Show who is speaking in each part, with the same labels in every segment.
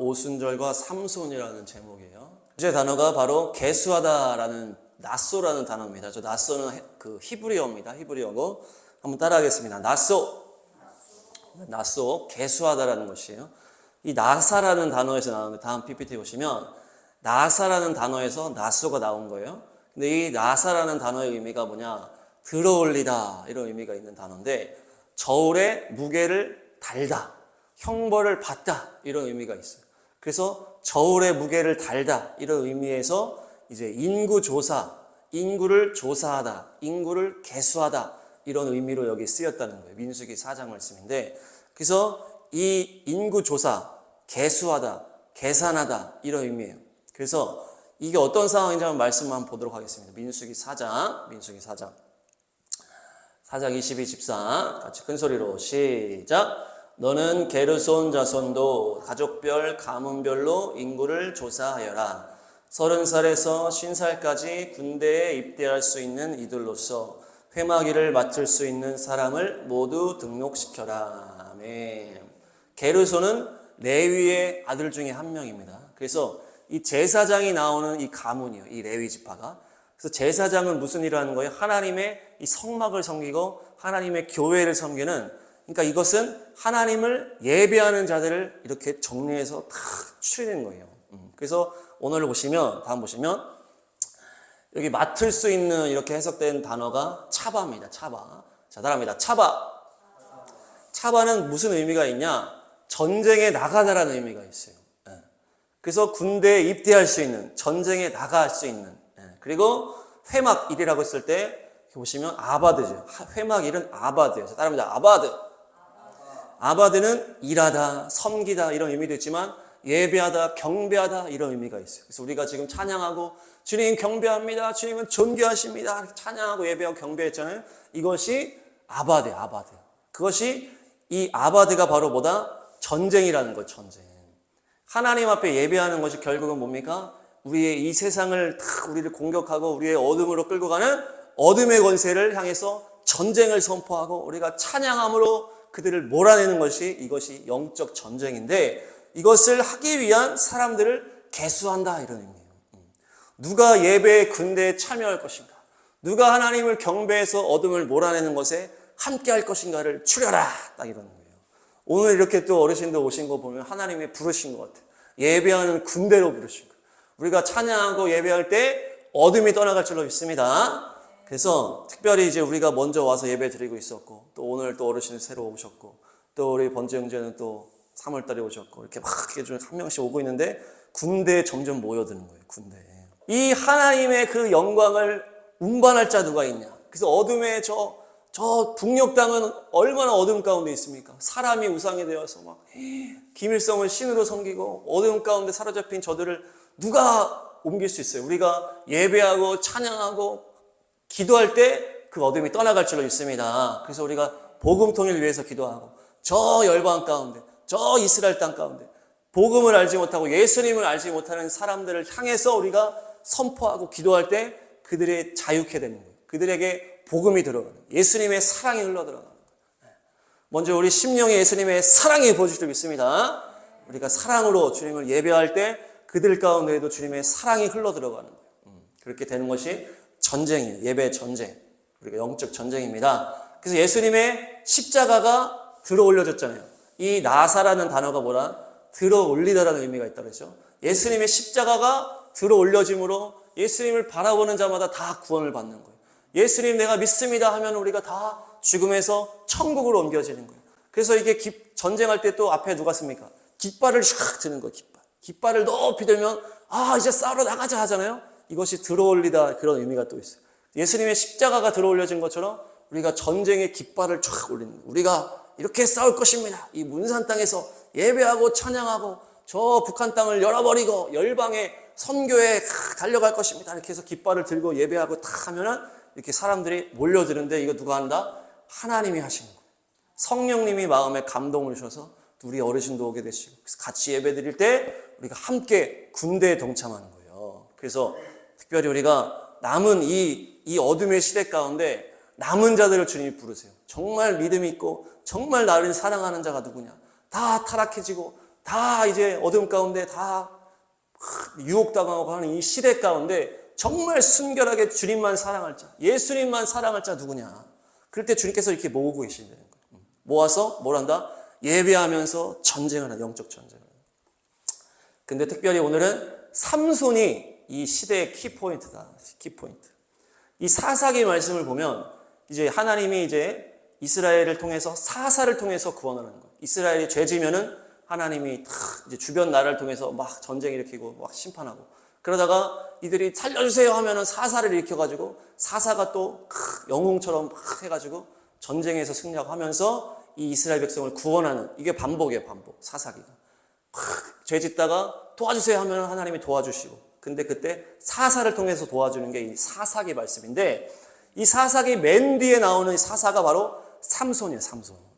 Speaker 1: 오순절과 삼손이라는 제목이에요. 주제 단어가 바로 개수하다라는 나쏘라는 단어입니다. 저 나쏘는 그 히브리어입니다. 히브리어고 한번 따라하겠습니다. 나쏘, 개수하다라는 것이에요. 이 나사라는 단어에서 나오는 다음 PPT 보시면 나사라는 단어에서 나쏘가 나온 거예요. 근데 이 나사라는 단어의 의미가 뭐냐? 들어올리다 이런 의미가 있는 단어인데 저울의 무게를 달다, 형벌을 받다 이런 의미가 있어요. 그래서 저울의 무게를 달다 이런 의미에서 이제 인구조사, 인구를 조사하다, 인구를 계수하다 이런 의미로 여기 쓰였다는 거예요. 민수기 4장 말씀인데 그래서 이 인구조사, 계수하다, 계산하다 이런 의미예요. 그래서 이게 어떤 상황인지 한번 말씀 한번 보도록 하겠습니다. 민수기 4장 22, 14 같이 큰 소리로 시작. 너는 게르손 자손도 가족별, 가문별로 인구를 조사하여라. 30살에서 50살까지 군대에 입대할 수 있는 이들로서 회마기를 맡을 수 있는 사람을 모두 등록시켜라. 아멘. 게르손은 레위의 아들 중에 한 명입니다. 그래서 이 제사장이 나오는 이 가문이요, 이 레위 지파가. 그래서 제사장은 무슨 일을 하는 거예요? 하나님의 이 성막을 섬기고 하나님의 교회를 섬기는, 그러니까 이것은 하나님을 예배하는 자들을 이렇게 정리해서 다 추리는 거예요. 그래서 오늘 보시면, 다음 보시면 여기 맡을 수 있는 이렇게 해석된 단어가 차바입니다. 차바. 자, 따라합니다. 차바. 차바는 무슨 의미가 있냐? 전쟁에 나가다라는 의미가 있어요. 그래서 군대에 입대할 수 있는, 전쟁에 나갈 수 있는. 그리고 회막일이라고 했을 때 보시면 아바드죠. 회막일은 아바드예요. 자, 따라합니다. 아바드. 아바드는 일하다, 섬기다 이런 의미도 있지만 예배하다, 경배하다 이런 의미가 있어요. 그래서 우리가 지금 찬양하고 주님 경배합니다, 주님은 존귀하십니다 찬양하고 예배하고 경배했잖아요. 이것이 아바드예요. 아바드. 그것이 이 아바드가 바로 뭐다? 전쟁이라는 거예요. 전쟁. 하나님 앞에 예배하는 것이 결국은 뭡니까? 우리의 이 세상을 우리를 공격하고 우리의 어둠으로 끌고 가는 어둠의 권세를 향해서 전쟁을 선포하고 우리가 찬양함으로 그들을 몰아내는 것이, 이것이 영적 전쟁인데 이것을 하기 위한 사람들을 계수한다 이런 의미예요. 누가 예배의 군대에 참여할 것인가, 누가 하나님을 경배해서 어둠을 몰아내는 것에 함께 할 것인가를 추려라 딱 이런 거예요. 오늘 이렇게 또 어르신들 오신 거 보면 하나님이 부르신 것 같아요. 예배하는 군대로 부르신 거예요. 우리가 찬양하고 예배할 때 어둠이 떠나갈 줄로 믿습니다. 그래서 특별히 이제 우리가 먼저 와서 예배 드리고 있었고, 또 오늘 또 어르신이 새로 오셨고, 또 우리 번째 형제는 또 3월 달에 오셨고, 이렇게 막 한 명씩 오고 있는데 군대에 점점 모여드는 거예요. 군대에. 이 하나님의 그 영광을 운반할 자 누가 있냐? 그래서 어둠의 저 북녘 땅은 얼마나 어둠 가운데 있습니까? 사람이 우상이 되어서 막 김일성을 신으로 섬기고 어둠 가운데 사로잡힌 저들을 누가 옮길 수 있어요? 우리가 예배하고 찬양하고 기도할 때 그 어둠이 떠나갈 줄로 믿습니다. 그래서 우리가 복음통일을 위해서 기도하고 저 열방 가운데, 저 이스라엘 땅 가운데 복음을 알지 못하고 예수님을 알지 못하는 사람들을 향해서 우리가 선포하고 기도할 때 그들의 자유케 되는 거예요. 그들에게 복음이 들어가는 거예요. 예수님의 사랑이 흘러들어가는 거예요. 먼저 우리 심령에 예수님의 사랑이 부어질 줄 믿습니다. 우리가 사랑으로 주님을 예배할 때 그들 가운데에도 주님의 사랑이 흘러들어가는 거예요. 그렇게 되는 것이 전쟁이에요. 예배 전쟁. 우리가 영적 전쟁입니다. 그래서 예수님의 십자가가 들어 올려졌잖아요. 이 나사라는 단어가 뭐라? 들어 올리다라는 의미가 있다고 했죠. 예수님의 십자가가 들어 올려짐으로 예수님을 바라보는 자마다 다 구원을 받는 거예요. 예수님 내가 믿습니다 하면 우리가 다 죽음에서 천국으로 옮겨지는 거예요. 그래서 이게 전쟁할 때 또 앞에 누가 씁니까? 깃발을 샥 드는 거예요. 깃발을 높이 들면 이제 싸우러 나가자 하잖아요. 이것이 들어 올리다 그런 의미가 또 있어요. 예수님의 십자가가 들어 올려진 것처럼 우리가 전쟁의 깃발을 쫙 올리는 거예요. 우리가 이렇게 싸울 것입니다. 이 문산 땅에서 예배하고 찬양하고 저 북한 땅을 열어버리고 열방의 선교에 달려갈 것입니다. 이렇게 해서 깃발을 들고 예배하고 탁 하면은 이렇게 사람들이 몰려드는데 이거 누가 한다? 하나님이 하시는 거예요. 성령님이 마음에 감동을 주셔서 우리 어르신도 오게 되시고 같이 예배 드릴 때 우리가 함께 군대에 동참하는 거예요. 그래서 특별히 우리가 남은 이 어둠의 시대 가운데 남은 자들을 주님이 부르세요. 정말 믿음이 있고 정말 나를 사랑하는 자가 누구냐? 다 타락해지고 다 이제 어둠 가운데 다 유혹당하고 하는 이 시대 가운데 정말 순결하게 주님만 사랑할 자, 예수님만 사랑할 자 누구냐? 그럴 때 주님께서 이렇게 모으고 계신다는 거예요. 모아서 뭘 한다? 예배하면서 전쟁을 하는, 영적 전쟁을. 근데 특별히 오늘은 삼손이 이 시대의 키포인트다. 키포인트. 이 사사기 말씀을 보면 이제 하나님이 이제 이스라엘을 통해서 사사를 통해서 구원을 하는 거예요. 이스라엘이 죄 지면은 하나님이 이제 주변 나라를 통해서 막 전쟁 일으키고 막 심판하고, 그러다가 이들이 살려주세요 하면은 사사를 일으켜가지고 사사가 또 영웅처럼 막 해가지고 전쟁에서 승리하고 하면서 이 이스라엘 백성을 구원하는, 이게 반복이에요. 반복. 사사기가 죄 짓다가 도와주세요 하면 하나님이 도와주시고, 근데 그때 사사를 통해서 도와주는 게 이 사사기 말씀인데, 이 사사기 맨 뒤에 나오는 사사가 바로 삼손이에요.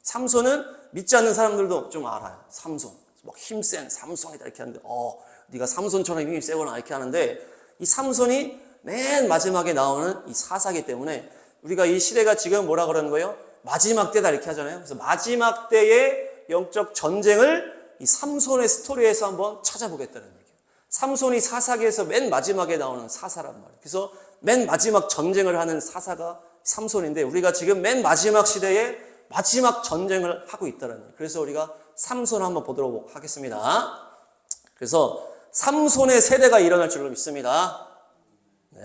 Speaker 1: 삼손은 믿지 않는 사람들도 좀 알아요. 삼손, 막 힘센 삼손이다 이렇게 하는데, 네가 삼손처럼 힘이 세거나 이렇게 하는데, 이 삼손이 맨 마지막에 나오는 이 사사기 때문에 우리가 이 시대가 지금 뭐라 그러는 거예요? 마지막 때다 이렇게 하잖아요. 그래서 마지막 때의 영적 전쟁을 이 삼손의 스토리에서 한번 찾아보겠다는 얘기예요. 삼손이 사사기에서 맨 마지막에 나오는 사사란 말이에요. 그래서 맨 마지막 전쟁을 하는 사사가 삼손인데, 우리가 지금 맨 마지막 시대에 마지막 전쟁을 하고 있다는 거예요. 그래서 우리가 삼손을 한번 보도록 하겠습니다. 그래서 삼손의 세대가 일어날 줄로 믿습니다. 네.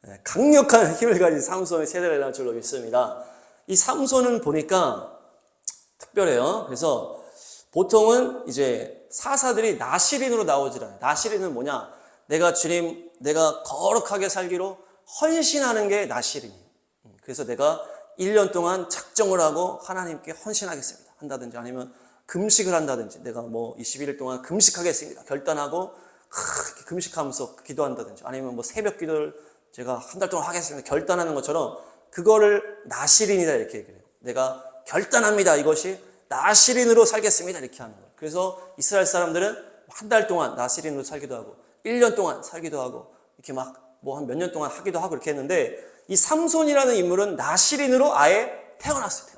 Speaker 1: 네, 강력한 힘을 가진 삼손의 세대가 일어날 줄로 믿습니다. 이 삼손은 보니까 특별해요. 그래서 보통은 이제 사사들이 나시린으로 나오질 않아요. 나시린은 뭐냐? 내가 주님, 내가 거룩하게 살기로 헌신하는 게 나시린이에요. 그래서 내가 1년 동안 작정을 하고 하나님께 헌신하겠습니다 한다든지, 아니면 금식을 한다든지, 내가 뭐 21일 동안 금식하겠습니다 결단하고 금식하면서 기도한다든지, 아니면 뭐 새벽 기도를 제가 한 달 동안 하겠습니다 결단하는 것처럼, 그거를 나시린이다 이렇게 얘기해요. 내가 결단합니다, 이것이 나시린으로 살겠습니다 이렇게 하는 거예요. 그래서 이스라엘 사람들은 한 달 동안 나시린으로 살기도 하고 1년 동안 살기도 하고 이렇게 막 뭐 한 몇 년 동안 하기도 하고 이렇게 했는데, 이 삼손이라는 인물은 나시린으로 아예 태어났어요.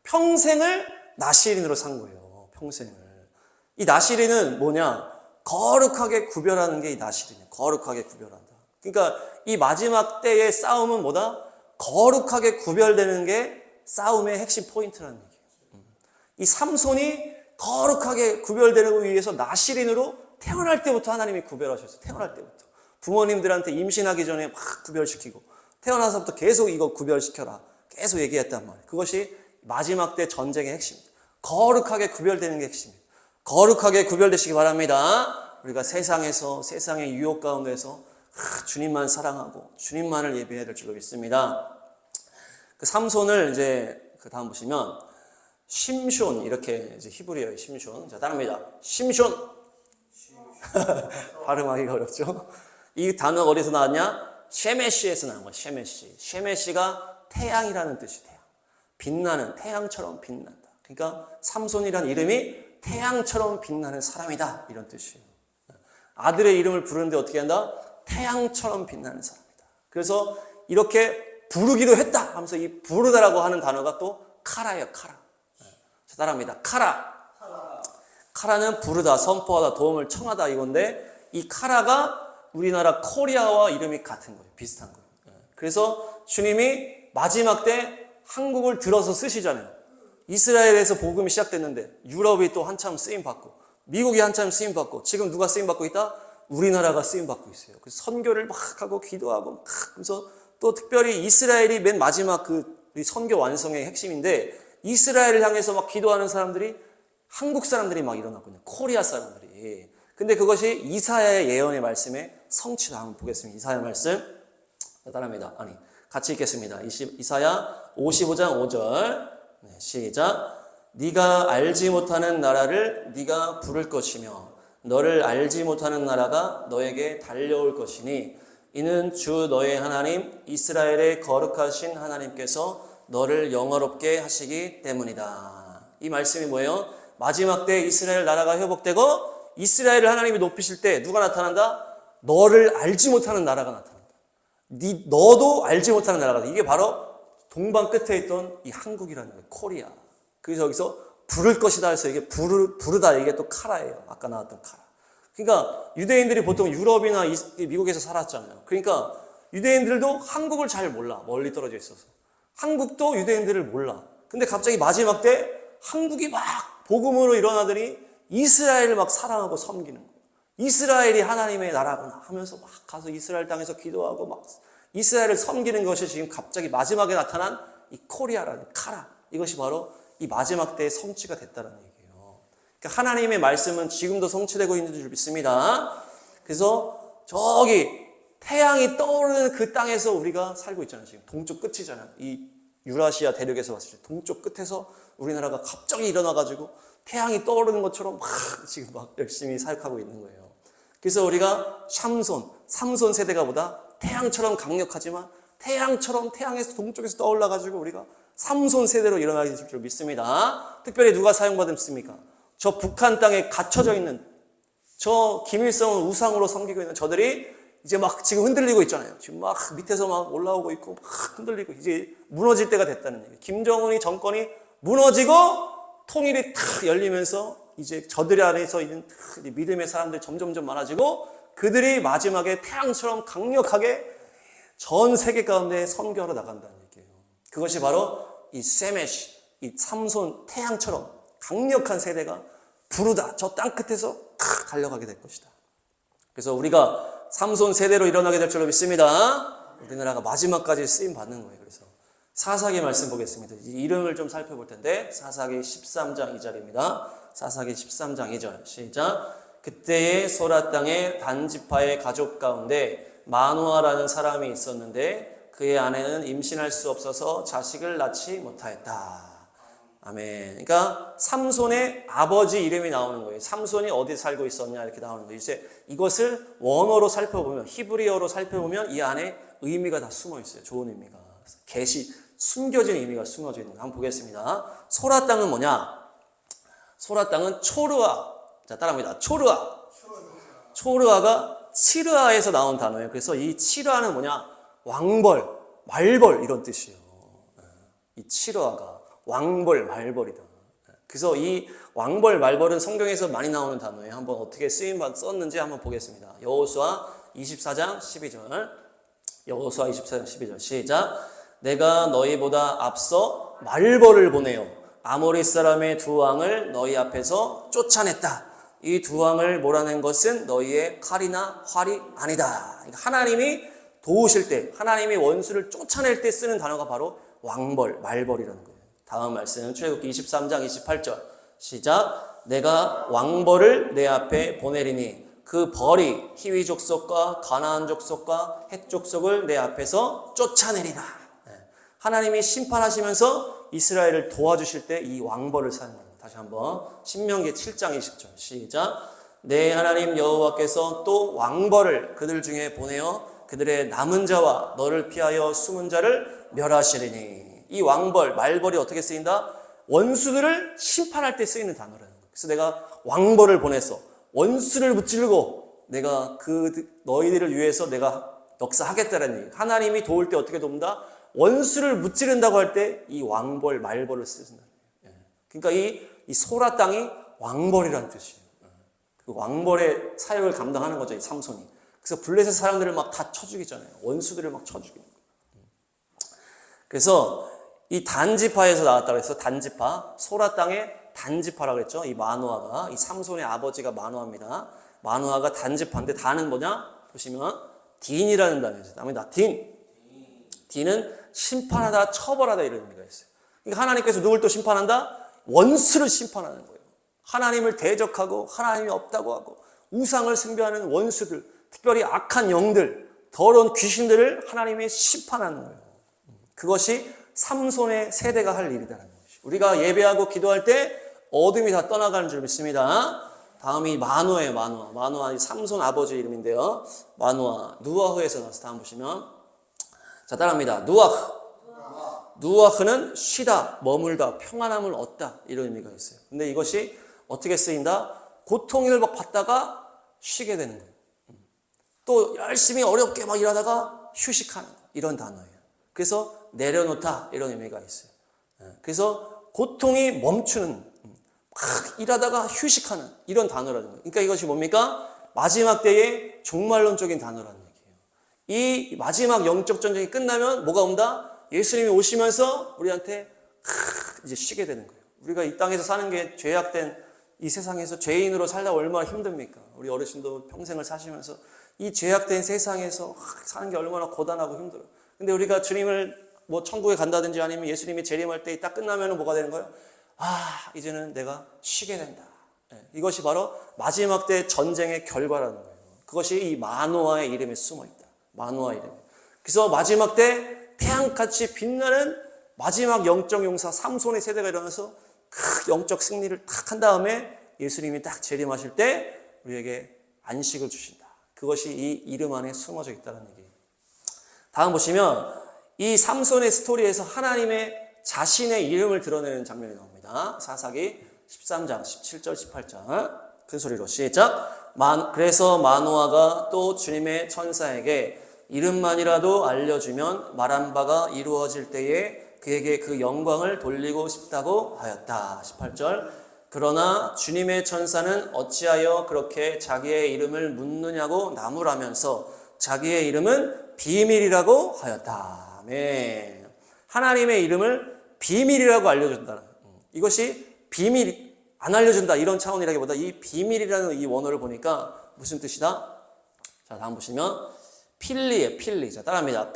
Speaker 1: 평생을 나시린으로 산 거예요. 평생을. 이 나시린은 뭐냐? 거룩하게 구별하는 게 이 나시린이에요. 거룩하게 구별한다. 그러니까 이 마지막 때의 싸움은 뭐다? 거룩하게 구별되는 게 싸움의 핵심 포인트라는 얘기예요. 이 삼손이 거룩하게 구별되는 위해서 나시린으로 태어날 때부터 하나님이 구별하셨어요. 태어날 때부터. 부모님들한테 임신하기 전에 막 구별시키고, 태어나서부터 계속 이거 구별시켜라 계속 얘기했단 말이에요. 그것이 마지막 때 전쟁의 핵심입니다. 거룩하게 구별되는 게 핵심입니다. 거룩하게 구별되시기 바랍니다. 우리가 세상의 유혹 가운데서 주님만 사랑하고 주님만을 예배해야 될 줄로 믿습니다. 그 삼손을 이제 그 다음 보시면 심숀, 이렇게 이제 히브리어의 심숀. 자, 따라합니다. 심숀. 발음하기가 어렵죠? 이 단어가 어디서 나왔냐? 셰메시에서 나온 거예요. 셰메시가 태양이라는 뜻이 태양. 빛나는, 태양처럼 빛난다. 그러니까 삼손이라는 이름이 태양처럼 빛나는 사람이다 이런 뜻이에요. 아들의 이름을 부르는데 어떻게 한다? 태양처럼 빛나는 사람이다. 그래서 이렇게 부르기도 했다 하면서 이 부르다라고 하는 단어가 또 카라예요. 카라. 자, 따라합니다. 카라는 부르다, 선포하다, 도움을 청하다 이건데, 이 카라가 우리나라 코리아와 이름이 같은 거예요. 비슷한 거예요. 그래서 주님이 마지막 때 한국을 들어서 쓰시잖아요. 이스라엘에서 복음이 시작됐는데 유럽이 또 한참 쓰임받고, 미국이 한참 쓰임받고, 지금 누가 쓰임받고 있다? 우리나라가 쓰임받고 있어요. 그래서 선교를 막 하고 기도하고 막 하면서, 또 특별히 이스라엘이 맨 마지막 그 선교 완성의 핵심인데, 이스라엘을 향해서 막 기도하는 사람들이 한국 사람들이 막 일어났거든요. 코리아 사람들이. 근데 그것이 이사야의 예언의 말씀에 성취다. 한번 보겠습니다. 이사야 말씀. 따라합니다. 같이 읽겠습니다. 이사야 55장 5절. 네, 시작. 네가 알지 못하는 나라를 네가 부를 것이며 너를 알지 못하는 나라가 너에게 달려올 것이니 이는 주 너의 하나님 이스라엘의 거룩하신 하나님께서 너를 영화롭게 하시기 때문이다. 이 말씀이 뭐예요? 마지막 때 이스라엘 나라가 회복되고 이스라엘을 하나님이 높이실 때 누가 나타난다? 너를 알지 못하는 나라가 나타난다. 너도 알지 못하는 나라가. 이게 바로 동방 끝에 있던 이 한국이라는 거예요. 코리아. 그래서 여기서 부를 것이다 해서 이게 부르다 이게 또 카라예요. 아까 나왔던 카라. 그러니까 유대인들이 보통 유럽이나 미국에서 살았잖아요. 그러니까 유대인들도 한국을 잘 몰라. 멀리 떨어져 있어서. 한국도 유대인들을 몰라. 근데 갑자기 마지막 때 한국이 막 복음으로 일어나더니 이스라엘을 막 사랑하고 섬기는 거예요. 이스라엘이 하나님의 나라구나 하면서 막 가서 이스라엘 땅에서 기도하고 막 이스라엘을 섬기는 것이 지금 갑자기 마지막에 나타난 이 코리아라는 카라. 이것이 바로 이 마지막 때의 성취가 됐다는 얘기예요. 그러니까 하나님의 말씀은 지금도 성취되고 있는 줄 믿습니다. 그래서 저기 태양이 떠오르는 그 땅에서 우리가 살고 있잖아요. 지금 동쪽 끝이잖아요. 이 유라시아 대륙에서 봤을 때 동쪽 끝에서 우리나라가 갑자기 일어나가지고 태양이 떠오르는 것처럼 막 지금 막 열심히 사역하고 있는 거예요. 그래서 우리가 삼손 세대가 보다 태양처럼 강력하지만 태양처럼 태양에서 동쪽에서 떠올라가지고 우리가 삼손 세대로 일어나게 될 줄 믿습니다. 특별히 누가 사용받습니까? 저 북한 땅에 갇혀져 있는 저 김일성을 우상으로 섬기고 있는 저들이 이제 막 지금 흔들리고 있잖아요. 지금 막 밑에서 막 올라오고 있고 막 흔들리고 이제 무너질 때가 됐다는 얘기예요. 김정은이 정권이 무너지고 통일이 탁 열리면서 이제 저들 안에서 있는 믿음의 사람들이 점점점 많아지고 그들이 마지막에 태양처럼 강력하게 전 세계 가운데 선교하러 나간다는 얘기예요. 그것이 바로 이 세메시, 이 삼손 태양처럼 강력한 세대가 부르다 저 땅 끝에서 달려가게 될 것이다. 그래서 우리가 삼손 세대로 일어나게 될 줄로 믿습니다. 우리나라가 마지막까지 쓰임 받는 거예요. 그래서 사사기 말씀 보겠습니다. 이 이름을 좀 살펴볼 텐데 사사기 13장 2절입니다. 사사기 13장 2절 시작. 그때의 소라 땅의 단지파의 가족 가운데 마누아라는 사람이 있었는데 그의 아내는 임신할 수 없어서 자식을 낳지 못하였다. 아멘. 그러니까 삼손의 아버지 이름이 나오는 거예요. 삼손이 어디 살고 있었냐 이렇게 나오는 거예요. 이제 이것을 원어로 살펴보면 히브리어로 살펴보면 이 안에 의미가 다 숨어 있어요. 좋은 의미가. 숨겨진 의미가 숨어져 있는 거 한번 보겠습니다. 소라 땅은 뭐냐? 소라 땅은 초르아. 자, 따라합니다. 초르아. 초르아가 치르아에서 나온 단어예요. 그래서 이 치르아는 뭐냐? 왕벌, 말벌 이런 뜻이에요. 이 치르아가 왕벌, 말벌이다. 그래서 이 왕벌, 말벌은 성경에서 많이 나오는 단어예요. 한번 어떻게 쓰임 썼는지 한번 보겠습니다. 여호수아 24장 12절. 여호수아 24장 12절 시작. 내가 너희보다 앞서 말벌을 보내어 아모리 사람의 두 왕을 너희 앞에서 쫓아냈다. 이 두 왕을 몰아낸 것은 너희의 칼이나 활이 아니다. 그러니까 하나님이 도우실 때, 하나님이 원수를 쫓아낼 때 쓰는 단어가 바로 왕벌, 말벌이라는 거예요. 다음 말씀 출애굽기 23장 28절 시작. 내가 왕벌을 내 앞에 보내리니 그 벌이 히위 족속과 가나안 족속과 헷 족속을 내 앞에서 쫓아내리라. 하나님이 심판하시면서 이스라엘을 도와주실 때 이 왕벌을 사용합니다. 다시 한번 신명기 7장 20절 시작. 내 하나님 여호와께서 또 왕벌을 그들 중에 보내어 그들의 남은 자와 너를 피하여 숨은 자를 멸하시리니. 이 왕벌, 말벌이 어떻게 쓰인다? 원수들을 심판할 때 쓰이는 단어라는 거예요. 그래서 내가 왕벌을 보내서 원수를 무찌르고 내가 너희들을 위해서 내가 역사하겠다라는 얘기. 하나님이 도울 때 어떻게 돕는다? 원수를 무찌른다고 할 때 이 왕벌, 말벌을 쓰신다. 그러니까 이 소라 땅이 왕벌이라는 뜻이에요. 그 왕벌의 사역을 감당하는 거죠, 이 삼손이. 그래서 블레셋 사람들을 막 다 쳐 죽이잖아요. 원수들을 막 쳐 죽이는 거예요. 그래서 이 단지파에서 나왔다고 해서 단지파, 소라 땅의 단지파라고 했죠. 이 마누아가, 이 삼손의 아버지가 마누아입니다. 마누아가 단지파인데 단은 뭐냐? 보시면 딘이라는 단어죠. 다음에 딘은 심판하다, 처벌하다 이런 의미가 있어요. 그러니까 하나님께서 누굴 또 심판한다? 원수를 심판하는 거예요. 하나님을 대적하고 하나님이 없다고 하고 우상을 숭배하는 원수들, 특별히 악한 영들, 더러운 귀신들을 하나님이 심판하는 거예요. 그것이 삼손의 세대가 할 일이다라는 것이. 우리가 예배하고 기도할 때 어둠이 다 떠나가는 줄 믿습니다. 다음이 마누아예요. 마누아 이 삼손 아버지 이름인데요. 마누아 누아흐에서 나와서 다음 보시면 자 따라합니다. 누아흐는 쉬다, 머물다, 평안함을 얻다 이런 의미가 있어요. 근데 이것이 어떻게 쓰인다? 고통을 막 받다가 쉬게 되는 거예요. 또 열심히 어렵게 막 일하다가 휴식하는 이런 단어예요. 그래서 내려놓다 이런 의미가 있어요. 그래서 고통이 멈추는 막 일하다가 휴식하는 이런 단어라는 거예요. 그러니까 이것이 뭡니까? 마지막 때의 종말론적인 단어라는 얘기예요. 이 마지막 영적 전쟁이 끝나면 뭐가 온다? 예수님이 오시면서 우리한테 이제 쉬게 되는 거예요. 우리가 이 땅에서 사는 게 죄악된 이 세상에서 죄인으로 살다 얼마나 힘듭니까? 우리 어르신도 평생을 사시면서 이 죄악된 세상에서 사는 게 얼마나 고단하고 힘들어요. 근데 우리가 주님을 뭐 천국에 간다든지 아니면 예수님이 재림할 때 딱 끝나면 뭐가 되는 거예요? 이제는 내가 쉬게 된다. 이것이 바로 마지막 때 전쟁의 결과라는 거예요. 그것이 이 마노아의 이름에 숨어 있다. 마노아 이름. 그래서 마지막 때 태양같이 빛나는 마지막 영적 용사 삼손의 세대가 일어나서 그 영적 승리를 딱 한 다음에 예수님이 딱 재림하실 때 우리에게 안식을 주신다. 그것이 이 이름 안에 숨어져 있다는 얘기예요. 다음 보시면 이 삼손의 스토리에서 하나님의 자신의 이름을 드러내는 장면이 나옵니다. 사사기 13장 17절 18절 큰 소리로 시작. 그래서 마노아가 또 주님의 천사에게 이름만이라도 알려주면 말한 바가 이루어질 때에 그에게 그 영광을 돌리고 싶다고 하였다. 18절 그러나 주님의 천사는 어찌하여 그렇게 자기의 이름을 묻느냐고 나무라면서 자기의 이름은 비밀이라고 하였다. 아멘. 하나님의 이름을 비밀이라고 알려준다. 이것이 비밀 안 알려준다 이런 차원이라기보다 이 비밀이라는 이 원어를 보니까 무슨 뜻이다? 자 다음 보시면 필리예요. 필리. 자 따라합니다.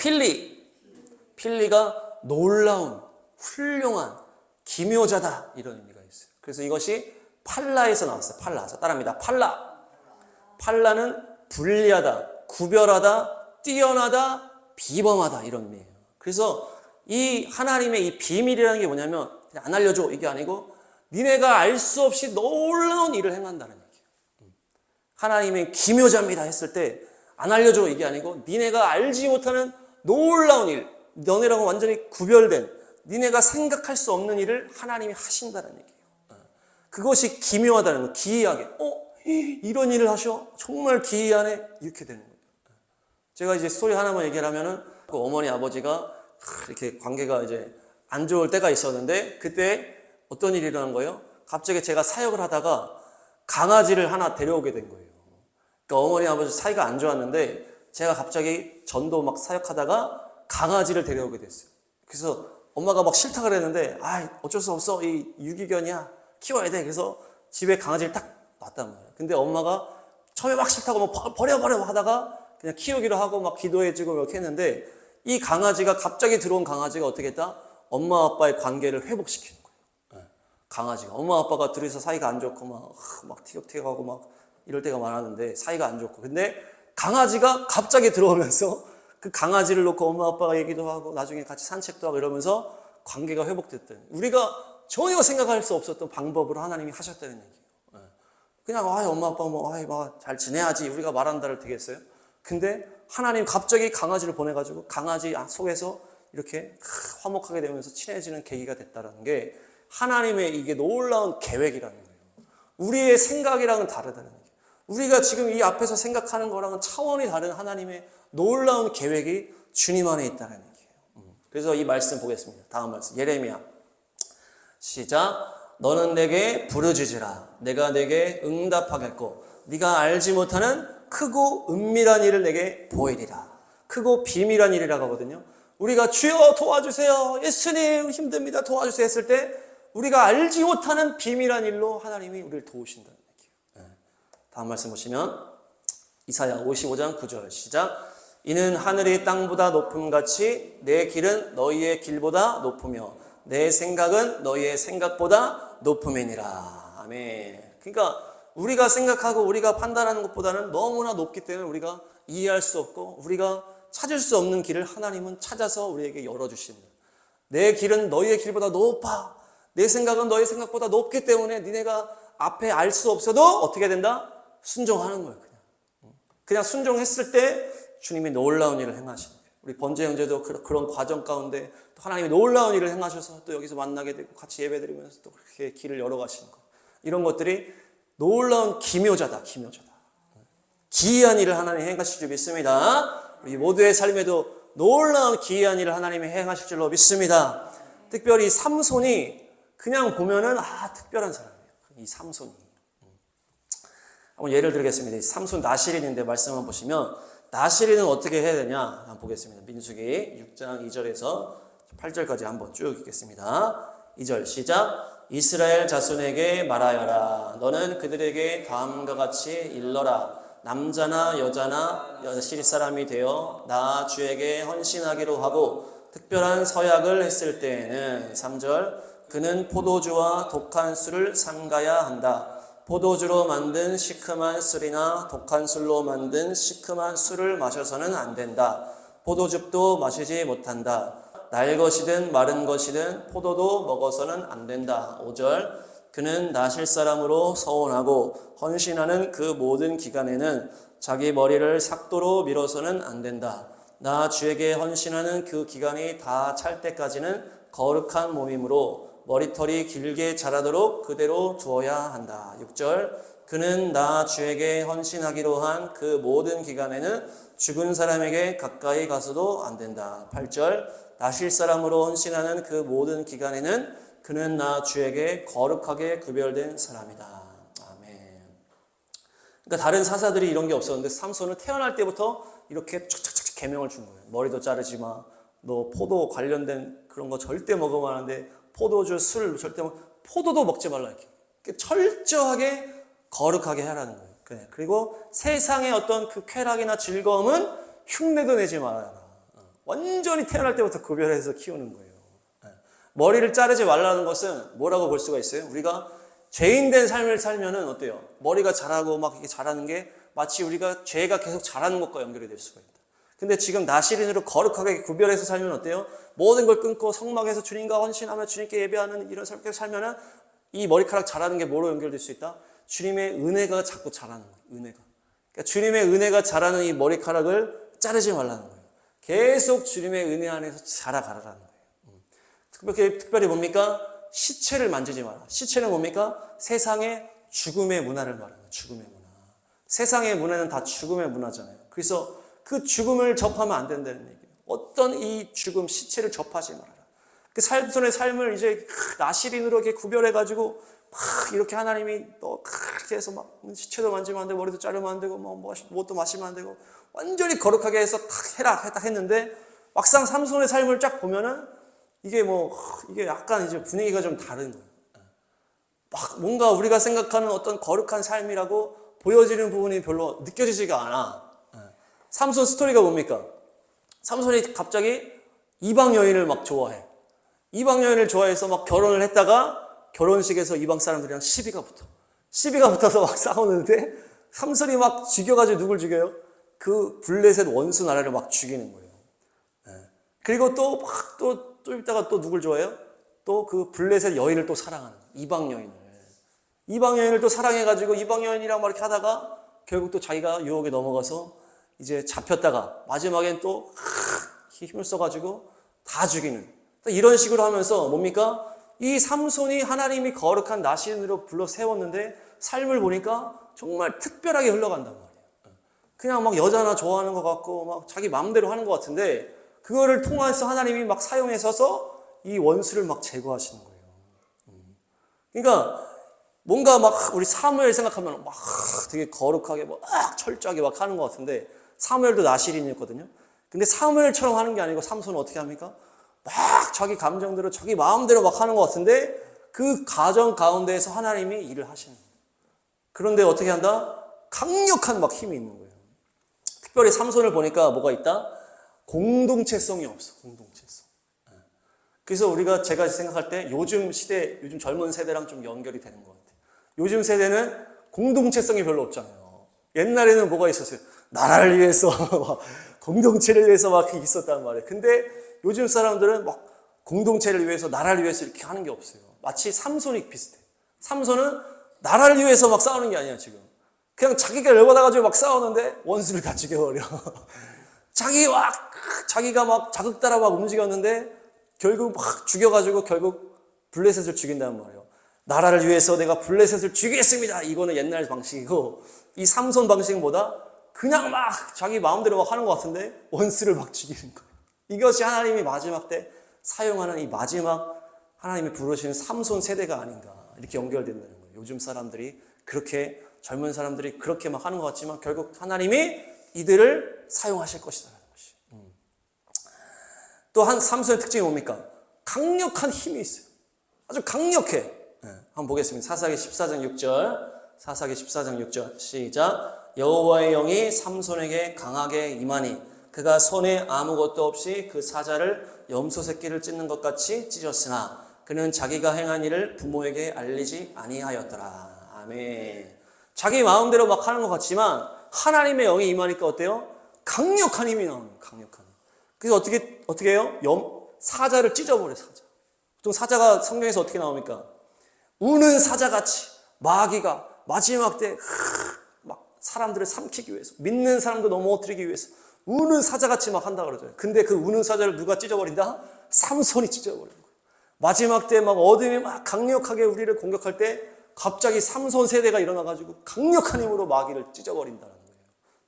Speaker 1: 필리가 놀라운, 훌륭한, 기묘자다 이런 의미가 있어요. 그래서 이것이 팔라에서 나왔어요. 팔라. 자, 따라합니다. 팔라는 분리하다, 구별하다, 뛰어나다, 비범하다 이런 의미예요. 그래서 이 하나님의 이 비밀이라는 게 뭐냐면 그냥 안 알려줘 이게 아니고 니네가 알 수 없이 놀라운 일을 행한다는 얘기예요. 하나님의 기묘자입니다 했을 때 안 알려줘 이게 아니고 니네가 알지 못하는 놀라운 일, 너네랑은 완전히 구별된 니네가 생각할 수 없는 일을 하나님이 하신다는 얘기예요. 그것이 기묘하다는 거예요. 기이하게. 이런 일을 하셔? 정말 기이하네? 이렇게 되는 거예요. 제가 이제 스토리 하나만 얘기를 하면은 그 어머니 아버지가 이렇게 관계가 이제 안 좋을 때가 있었는데 그때 어떤 일이 일어난 거예요? 갑자기 제가 사역을 하다가 강아지를 하나 데려오게 된 거예요. 그러니까 어머니 아버지 사이가 안 좋았는데 제가 갑자기 전도 막 사역하다가 강아지를 데려오게 됐어요. 그래서 엄마가 막 싫다 그랬는데 어쩔 수 없어. 이 유기견이야. 키워야 돼. 그래서 집에 강아지를 딱 놨단 말이에요. 근데 엄마가 처음에 막 싫다고 막 버려 하다가 그냥 키우기로 하고 막 기도해주고 이렇게 했는데 이 강아지가 갑자기 들어온 강아지가 어떻게 했다? 엄마 아빠의 관계를 회복시키는 거예요. 강아지가 엄마 아빠가 둘이서 사이가 안 좋고 막 티격태격하고 막 이럴 때가 많았는데 사이가 안 좋고 근데 강아지가 갑자기 들어오면서 그 강아지를 놓고 엄마 아빠가 얘기도 하고 나중에 같이 산책도 하고 이러면서 관계가 회복됐던 우리가 전혀 생각할 수 없었던 방법으로 하나님이 하셨다는 얘기예요. 그냥 엄마 아빠 잘 지내야지 우리가 말한다를 되겠어요? 근데 하나님 갑자기 강아지를 보내가지고 강아지 속에서 이렇게 화목하게 되면서 친해지는 계기가 됐다는 게 하나님의 이게 놀라운 계획이라는 거예요. 우리의 생각이랑은 다르다는 얘기예요. 우리가 지금 이 앞에서 생각하는 거랑은 차원이 다른 하나님의 놀라운 계획이 주님 안에 있다는 얘기예요. 그래서 이 말씀 보겠습니다. 다음 말씀 예레미야 시작. 너는 내게 부르짖으라. 내가 내게 응답하겠고 네가 알지 못하는 크고 은밀한 일을 내게 보이리라. 크고 비밀한 일이라고 하거든요. 우리가 주여 도와주세요. 예수님 힘듭니다. 도와주세요 했을 때 우리가 알지 못하는 비밀한 일로 하나님이 우리를 도우신다는 얘기예요. 다음 말씀 보시면 이사야 55장 9절 시작. 이는 하늘이 땅보다 높음같이 내 길은 너희의 길보다 높으며 내 생각은 너희의 생각보다 높음이니라. 아멘. 그러니까 우리가 생각하고 우리가 판단하는 것보다는 너무나 높기 때문에 우리가 이해할 수 없고 우리가 찾을 수 없는 길을 하나님은 찾아서 우리에게 열어주십니다. 내 길은 너희의 길보다 높아. 내 생각은 너희 생각보다 높기 때문에 니네가 앞에 알 수 없어도 어떻게 된다? 순종하는 거예요. 그냥 순종했을 때 주님이 놀라운 일을 행하시는 거예요. 우리 번제 형제도 그런 과정 가운데 또 하나님이 놀라운 일을 행하셔서 또 여기서 만나게 되고 같이 예배드리면서 또 그렇게 길을 열어가시는 거예요. 이런 것들이 놀라운 기묘자다. 기이한 일을 하나님이 행하실 줄 믿습니다. 우리 모두의 삶에도 놀라운 기이한 일을 하나님이 행하실 줄로 믿습니다. 특별히 삼손이 그냥 보면은 특별한 사람이에요. 이 삼손이. 한번 예를 들겠습니다. 이 삼손 나실인인데 말씀 한번 보시면 나실인은 어떻게 해야 되냐 한번 보겠습니다. 민수기 6장 2절에서 8절까지 한번 쭉 읽겠습니다. 2절 시작. 이스라엘 자손에게 말하여라. 너는 그들에게 다음과 같이 일러라. 남자나 여자나 시리 사람이 되어 나 주에게 헌신하기로 하고 특별한 서약을 했을 때에는 3절 그는 포도주와 독한 술을 삼가야 한다. 포도주로 만든 시큼한 술이나 독한 술로 만든 시큼한 술을 마셔서는 안 된다. 포도즙도 마시지 못한다. 날 것이든 마른 것이든 포도도 먹어서는 안 된다. 5절 그는 나실 사람으로 서원하고 헌신하는 그 모든 기간에는 자기 머리를 삭도로 밀어서는 안 된다. 나 주에게 헌신하는 그 기간이 다 찰 때까지는 거룩한 몸이므로 머리털이 길게 자라도록 그대로 두어야 한다. 6절 그는 나 주에게 헌신하기로 한 그 모든 기간에는 죽은 사람에게 가까이 가서도 안 된다. 8절 나실 사람으로 헌신하는 그 모든 기간에는 그는 나 주에게 거룩하게 구별된 사람이다. 아멘. 그러니까 다른 사사들이 이런 게 없었는데 삼손은 태어날 때부터 이렇게 착착착 계명을 준 거예요. 머리도 자르지 마. 너 포도 관련된 그런 거 절대 먹으면 안 돼. 포도주, 술 절대 포도도 먹지 말라 이렇게 철저하게 거룩하게 하라는 거예요. 그리고 세상의 어떤 그 쾌락이나 즐거움은 흉내도 내지 말아라. 완전히 태어날 때부터 구별해서 키우는 거예요. 머리를 자르지 말라는 것은 뭐라고 볼 수가 있어요? 우리가 죄인된 삶을 살면은 어때요? 머리가 자라고 막 이렇게 자라는 게 마치 우리가 죄가 계속 자라는 것과 연결이 될 수가 있다. 근데 지금 나실인으로 거룩하게 구별해서 살면 어때요? 모든 걸 끊고 성막에서 주님과 헌신하며 주님께 예배하는 이런 삶을 살면은 이 머리카락 자라는 게 뭐로 연결될 수 있다? 주님의 은혜가 자꾸 자라는 거예요. 은혜가. 그러니까 주님의 은혜가 자라는 이 머리카락을 자르지 말라는 거예요. 계속 주님의 은혜 안에서 자라가라는 거예요. 특별히 뭡니까? 시체를 만지지 마라. 시체는 뭡니까? 세상의 죽음의 문화를 말하는 거예요. 죽음의 문화. 세상의 문화는 다 죽음의 문화잖아요. 그래서 그 죽음을 접하면 안 된다는 얘기예요. 어떤 이 죽음, 시체를 접하지 말아라. 그 삼손의 삶을 이제 나실인으로 이렇게 구별해가지고 막 이렇게 하나님이 또 그렇게 해서 막 시체도 만지면 안 되고 머리도 자르면 안 되고 뭣도 마시면 안 되고 완전히 거룩하게 해서 탁 해라 딱 했는데 막상 삼손의 삶을 쫙 보면은 이게 이게 약간 이제 분위기가 좀 다른 거예요. 막 뭔가 우리가 생각하는 어떤 거룩한 삶이라고 보여지는 부분이 별로 느껴지지가 않아. 삼손 스토리가 뭡니까? 삼손이 갑자기 이방 여인을 막 좋아해. 이방 여인을 좋아해서 막 결혼을 했다가 결혼식에서 이방 사람들이랑 시비가 붙어. 시비가 붙어서 막 싸우는데 삼손이 막 죽여가지고 누굴 죽여요? 그 블레셋 원수 나라를 막 죽이는 거예요. 그리고 또 있다가 또 누굴 좋아해요? 또 그 블레셋 여인을 또 사랑하는 거예요. 이방 여인을. 이방 여인을 또 사랑해가지고 이방 여인이랑 막 이렇게 하다가 결국 또 자기가 유혹에 넘어가서 이제 잡혔다가 마지막엔 또 힘을 써가지고 다 죽이는 이런 식으로 하면서 뭡니까? 이 삼손이 하나님이 거룩한 나실인으로 불러 세웠는데 삶을 보니까 정말 특별하게 흘러간단 말이에요. 그냥 막 여자나 좋아하는 것 같고 막 자기 마음대로 하는 것 같은데 그거를 통해서 하나님이 막 사용해서서 이 원수를 막 제거하시는 거예요. 그러니까 뭔가 막 우리 사무엘 생각하면 막 되게 거룩하게 막 철저하게 막 하는 것 같은데 사무엘도 나실인이었거든요. 근데 사무엘처럼 하는 게 아니고 삼손은 어떻게 합니까? 막 자기 감정대로 자기 마음대로 막 하는 것 같은데 그 가정 가운데에서 하나님이 일을 하시는 거예요. 그런데 어떻게 한다? 강력한 막 힘이 있는 거예요. 특별히 삼손을 보니까 뭐가 있다? 공동체성이 없어. 공동체성. 그래서 제가 생각할 때 요즘 시대, 요즘 젊은 세대랑 좀 연결이 되는 것 같아요. 요즘 세대는 공동체성이 별로 없잖아요. 옛날에는 뭐가 있었어요? 나라를 위해서, 공동체를 위해서 막 있었단 말이에요. 근데 요즘 사람들은 막 공동체를 위해서, 나라를 위해서 이렇게 하는 게 없어요. 마치 삼손이 비슷해. 삼손은 나라를 위해서 막 싸우는 게 아니야, 지금. 그냥 자기가 열받아가지고 막 싸우는데 원수를 다 죽여버려. 자기가 막 자극 따라 막 움직였는데 결국 막 죽여가지고 결국 블레셋을 죽인단 말이에요. 나라를 위해서 내가 블레셋을 죽이겠습니다. 이거는 옛날 방식이고 이 삼손 방식보다 그냥 막 자기 마음대로 막 하는 것 같은데 원수를 막 죽이는 거예요. 이것이 하나님이 마지막 때 사용하는 이 마지막 하나님이 부르시는 삼손 세대가 아닌가 이렇게 연결된다는 거예요. 요즘 사람들이 그렇게 젊은 사람들이 그렇게 막 하는 것 같지만 결국 하나님이 이들을 사용하실 것이다. 또 한 삼손의 특징이 뭡니까? 강력한 힘이 있어요. 아주 강력해. 한번 보겠습니다. 사사기 14장 6절. 사사기 14장 6절. 시작. 여호와의 영이 삼손에게 강하게 임하니 그가 손에 아무것도 없이 그 사자를 염소 새끼를 찢는 것 같이 찢었으나 그는 자기가 행한 일을 부모에게 알리지 아니하였더라. 아멘. 자기 마음대로 막 하는 것 같지만 하나님의 영이 임하니까 어때요? 강력한 힘이 나오는 거예요. 강력한 힘. 그래서 어떻게 해요? 사자를 찢어버려요. 사자. 보통 사자가 성경에서 어떻게 나옵니까? 우는 사자같이 마귀가 마지막 때 막 사람들을 삼키기 위해서, 믿는 사람도 넘어뜨리기 위해서 우는 사자같이 막 한다 그러죠. 근데 그 우는 사자를 누가 찢어버린다? 삼손이 찢어버리는 거예요. 마지막 때 막 어둠이 막 강력하게 우리를 공격할 때 갑자기 삼손 세대가 일어나가지고 강력한 힘으로 마귀를 찢어버린다는 거예요.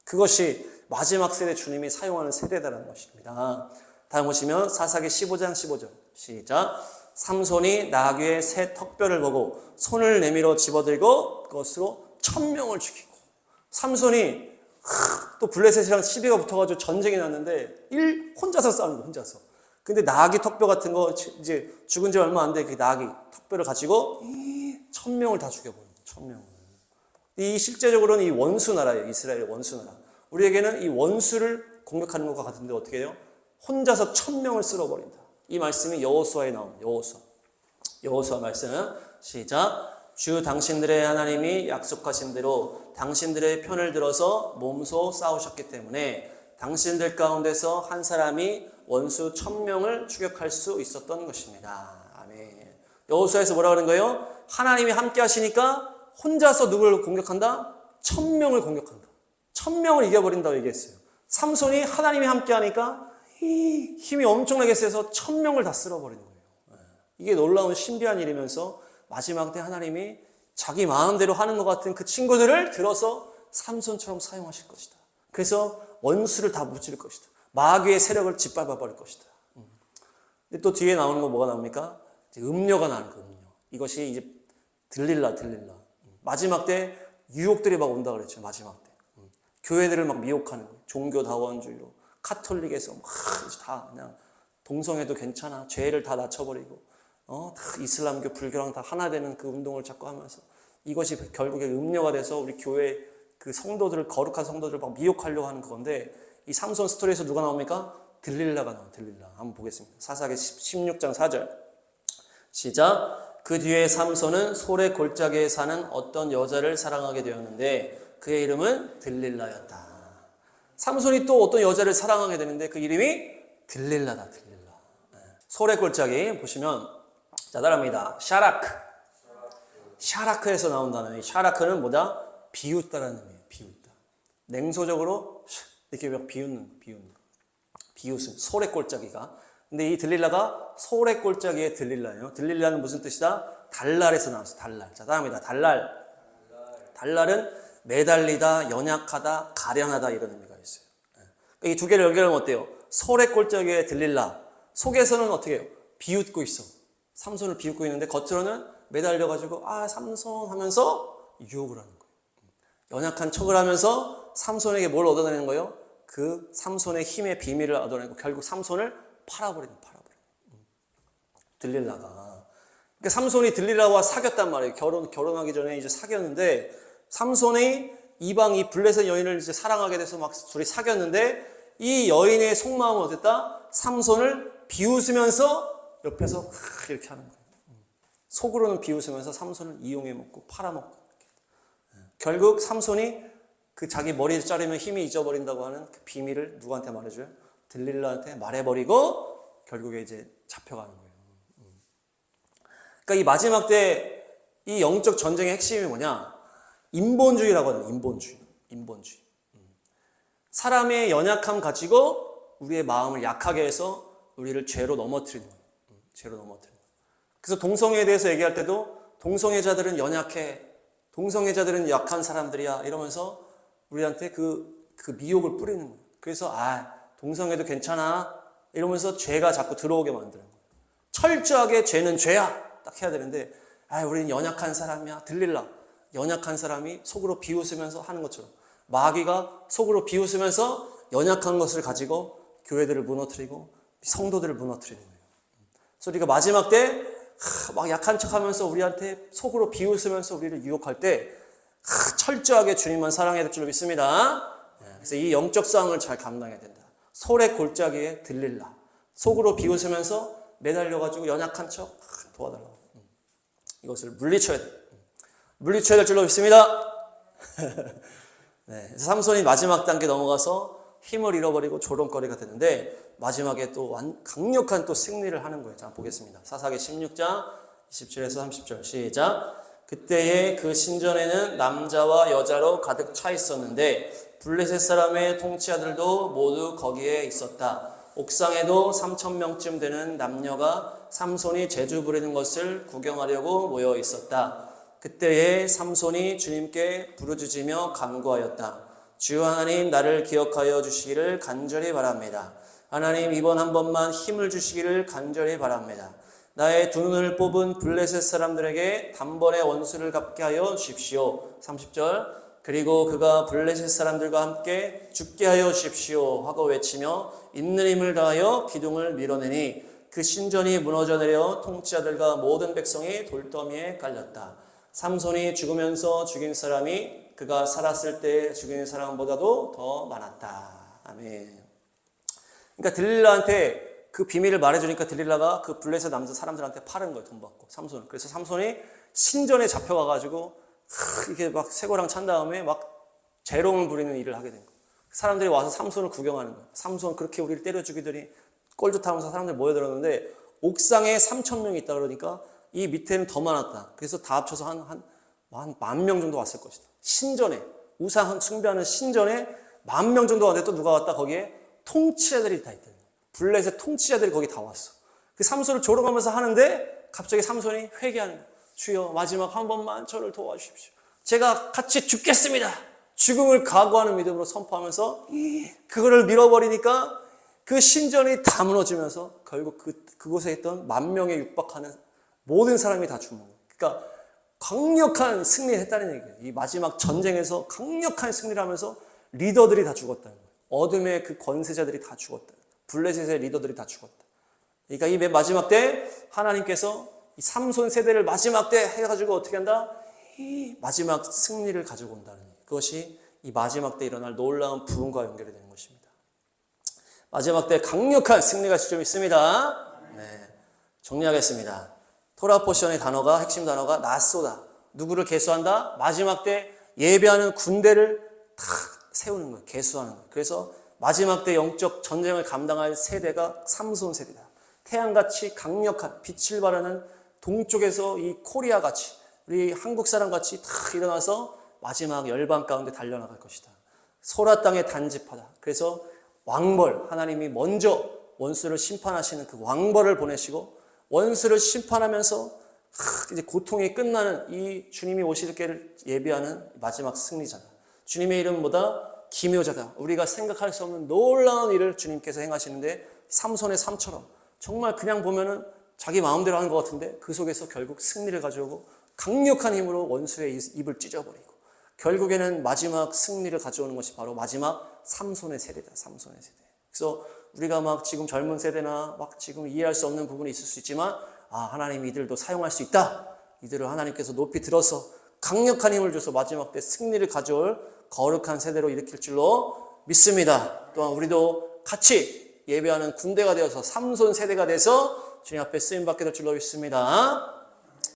Speaker 1: 그것이 마지막 세대 주님이 사용하는 세대다라는 것입니다. 다음 보시면 사사기 15장 15절. 시작. 삼손이 나귀의 새 턱뼈를 보고 손을 내밀어 집어들고 그것으로 1000명을 죽이고. 삼손이 또 블레셋이랑 시비가 붙어가지고 전쟁이 났는데 혼자서 싸우는 거예요. 혼자서. 근데 나귀 턱뼈 같은 거 이제 죽은 지 얼마 안 돼. 그 나귀 턱뼈를 가지고 1000명을 다 죽여버려요. 1000명을. 이 실제적으로는 이 원수 나라예요. 이스라엘의 원수 나라. 우리에게는 이 원수를 공격하는 것과 같은데 어떻게 해요? 혼자서 1000명을 쓸어버린다. 이 말씀이 여호수아에 나옵니다. 여호수아 말씀. 시작. 주 당신들의 하나님이 약속하신 대로 당신들의 편을 들어서 몸소 싸우셨기 때문에 당신들 가운데서 한 사람이 원수 1000명을 추격할 수 있었던 것입니다. 아멘. 여호수아에서 뭐라 그런 거예요? 하나님이 함께 하시니까 혼자서 누구를 공격한다? 1000명을 공격한다. 1000명을 이겨버린다고 얘기했어요. 삼손이 하나님이 함께 하니까 힘이 엄청나게 세서 1000명을 다 쓸어버리는 거예요. 이게 놀라운 신비한 일이면서 마지막 때 하나님이 자기 마음대로 하는 것 같은 그 친구들을 들어서 삼손처럼 사용하실 것이다. 그래서 원수를 다 무찌를 것이다. 마귀의 세력을 짓밟아 버릴 것이다. 근데 또 뒤에 나오는 거 뭐가 나옵니까? 이제 음료가 나오는 거예요. 음료. 이것이 이제 들릴라. 마지막 때 유혹들이 막 온다 그랬죠. 마지막 때. 교회들을 막 미혹하는 거예요. 종교다원주의로. 카톨릭에서 막 다 그냥 동성애도 괜찮아. 죄를 다 낮춰버리고 다 이슬람교, 불교랑 다 하나 되는 그 운동을 자꾸 하면서 이것이 결국에 음료가 돼서 우리 교회 그 성도들을, 거룩한 성도들을 막 미혹하려고 하는 건데 이 삼손 스토리에서 누가 나옵니까? 들릴라가 나와요. 들릴라. 한번 보겠습니다. 사사기 16장 4절. 시작. 그 뒤에 삼손은 소래 골짜기에 사는 어떤 여자를 사랑하게 되었는데 그의 이름은 들릴라였다. 삼손이 또 어떤 여자를 사랑하게 되는데 그 이름이 들릴라다. 소래 골짜기 보시면 자, 따라합니다. 샤라크에서 나온 단어예요. 샤라크는 뭐다? 비웃다라는 의미예요. 비웃다. 냉소적으로 이렇게 막 비웃는 비웃음. 소래 골짜기가. 근데 이 들릴라가 소래 골짜기의 들릴라예요. 들릴라는 무슨 뜻이다? 달랄에서 나왔어요. 달랄. 자, 다음입니다. 달랄은 매달리다, 연약하다, 가련하다 이런 의미가 있어요. 이 두 개를 연결하면 어때요? 소래 골짜기의 들릴라. 속에서는 어떻게 해요? 비웃고 있어. 삼손을 비웃고 있는데 겉으로는 매달려가지고 삼손 하면서 유혹을 하는 거예요. 연약한 척을 하면서 삼손에게 뭘 얻어내는 거예요? 그 삼손의 힘의 비밀을 얻어내고 결국 삼손을 팔아버리는. 들릴라가. 그러니까 삼손이 들릴라와 사귀었단 말이에요. 결혼하기 전에 이제 사귀었는데 삼손이 이 블레셋 여인을 이제 사랑하게 돼서 막 둘이 사귀었는데 이 여인의 속마음은 어땠다? 삼손을 비웃으면서 옆에서 이렇게 하는 거예요. 속으로는 비웃으면서 삼손을 이용해 먹고 팔아먹고. 결국 삼손이 그 자기 머리를 자르면 힘이 잊어버린다고 하는 그 비밀을 누구한테 말해줘요? 들릴라한테 말해버리고 결국에 이제 잡혀가는 거예요. 그러니까 이 마지막 때 이 영적 전쟁의 핵심이 뭐냐? 인본주의라고 하는 인본주의. 사람의 연약함 가지고 우리의 마음을 약하게 해서 우리를 죄로 넘어뜨리는 거예요. 그래서 동성애에 대해서 얘기할 때도 동성애자들은 연약해. 동성애자들은 약한 사람들이야. 이러면서 우리한테 그 미혹을 뿌리는 거예요. 그래서 동성애도 괜찮아. 이러면서 죄가 자꾸 들어오게 만드는 거예요. 철저하게 죄는 죄야. 딱 해야 되는데 우리는 연약한 사람이야. 들릴라. 연약한 사람이 속으로 비웃으면서 하는 것처럼 마귀가 속으로 비웃으면서 연약한 것을 가지고 교회들을 무너뜨리고 성도들을 무너뜨리는 거예요. 그래서 우리가 마지막 때 막 약한 척하면서 우리한테 속으로 비웃으면서 우리를 유혹할 때 철저하게 주님만 사랑해야 될 줄로 믿습니다. 그래서 이 영적 싸움을 잘 감당해야 된다. 솔의 골짜기에 들릴라. 속으로 비웃으면서 매달려가지고 연약한 척 도와달라고. 이것을 물리쳐야 돼. 물리쳐야 될 줄로 믿습니다. 네, 그래서 삼손이 마지막 단계 넘어가서 힘을 잃어버리고 조롱거리가 되는데 마지막에 또 강력한 또 승리를 하는 거예요. 자, 보겠습니다. 사사기 16장 27에서 30절 시작. 그때의 그 신전에는 남자와 여자로 가득 차 있었는데 블레셋 사람의 통치자들도 모두 거기에 있었다. 옥상에도 3,000명쯤 되는 남녀가 삼손이 재주 부리는 것을 구경하려고 모여 있었다. 그때에 삼손이 주님께 부르짖으며 간구하였다. 주 하나님, 나를 기억하여 주시기를 간절히 바랍니다. 하나님, 이번 한 번만 힘을 주시기를 간절히 바랍니다. 나의 두 눈을 뽑은 블레셋 사람들에게 단번에 원수를 갚게 하여 주십시오. 30절. 그리고 그가 블레셋 사람들과 함께 죽게 하여 주십시오 하고 외치며 있는 힘을 다하여 기둥을 밀어내니 그 신전이 무너져 내려 통치자들과 모든 백성이 돌더미에 깔렸다. 삼손이 죽으면서 죽인 사람이 그가 살았을 때 죽인 사람보다도 더 많았다. 아멘. 그러니까 들릴라한테 그 비밀을 말해주니까 들릴라가 그 블레셋 남자 사람들한테 파는 거예요. 돈 받고. 삼손. 그래서 삼손이 신전에 잡혀가가지고 이렇게 막 쇠고랑 찬 다음에 막 재롱을 부리는 일을 하게 된 거예요. 사람들이 와서 삼손을 구경하는 거예요. 삼손 그렇게 우리를 때려 죽이더니 꼴좋다면서 사람들이 모여들었는데 옥상에 3,000명이 있다 그러니까 이 밑에는 더 많았다. 그래서 다 합쳐서 한 10,000명 정도 왔을 것이다. 신전에, 우상 숭배하는 신전에 10,000명 정도 왔는데 또 누가 왔다? 거기에 통치자들이 다 있다. 블레셋 통치자들이 거기 다 왔어. 그 삼손을 조롱하면서 하는데 갑자기 삼손이 회개하는 거야. 주여, 마지막 한 번만 저를 도와주십시오. 제가 같이 죽겠습니다. 죽음을 각오하는 믿음으로 선포하면서 그거를 밀어버리니까 그 신전이 다 무너지면서 결국 그곳에 있던 10,000명에 육박하는 모든 사람이 다 죽는 거예요. 그러니까 강력한 승리를 했다는 얘기예요. 이 마지막 전쟁에서 강력한 승리를 하면서 리더들이 다 죽었다는 거예요. 어둠의 그 권세자들이 다 죽었다. 블레셋의 리더들이 다 죽었다. 그러니까 이 맨 마지막 때 하나님께서 이 삼손 세대를 마지막 때 해가지고 어떻게 한다? 이 마지막 승리를 가지고 온다는 얘기예요. 그것이 이 마지막 때 일어날 놀라운 부흥과 연결이 되는 것입니다. 마지막 때 강력한 승리가 좀 있습니다. 네, 정리하겠습니다. 토라 포션의 단어가, 핵심 단어가 낫소다. 누구를 계수한다? 마지막 때 예배하는 군대를 탁 세우는 거예요. 계수하는 거예요. 그래서 마지막 때 영적 전쟁을 감당할 세대가 삼손 세대다. 태양같이 강력한 빛을 발하는 동쪽에서 이 코리아같이 우리 한국 사람같이 탁 일어나서 마지막 열방 가운데 달려나갈 것이다. 소라 땅에 단집하다. 그래서 왕벌, 하나님이 먼저 원수를 심판하시는 그 왕벌을 보내시고 원수를 심판하면서 이제 고통이 끝나는 이 주님이 오실 때를 예비하는 마지막 승리자다. 주님의 이름보다 기묘자다. 우리가 생각할 수 없는 놀라운 일을 주님께서 행하시는데 삼손의 삶처럼 정말 그냥 보면은 자기 마음대로 하는 것 같은데 그 속에서 결국 승리를 가져오고 강력한 힘으로 원수의 입을 찢어버리고 결국에는 마지막 승리를 가져오는 것이 바로 마지막 삼손의 세대다. 삼손의 세대. 그래서 우리가 막 지금 젊은 세대나 막 지금 이해할 수 없는 부분이 있을 수 있지만 하나님이 이들도 사용할 수 있다. 이들을 하나님께서 높이 들어서 강력한 힘을 줘서 마지막 때 승리를 가져올 거룩한 세대로 일으킬 줄로 믿습니다. 또한 우리도 같이 예배하는 군대가 되어서 삼손 세대가 돼서 주님 앞에 쓰임받게 될 줄로 믿습니다.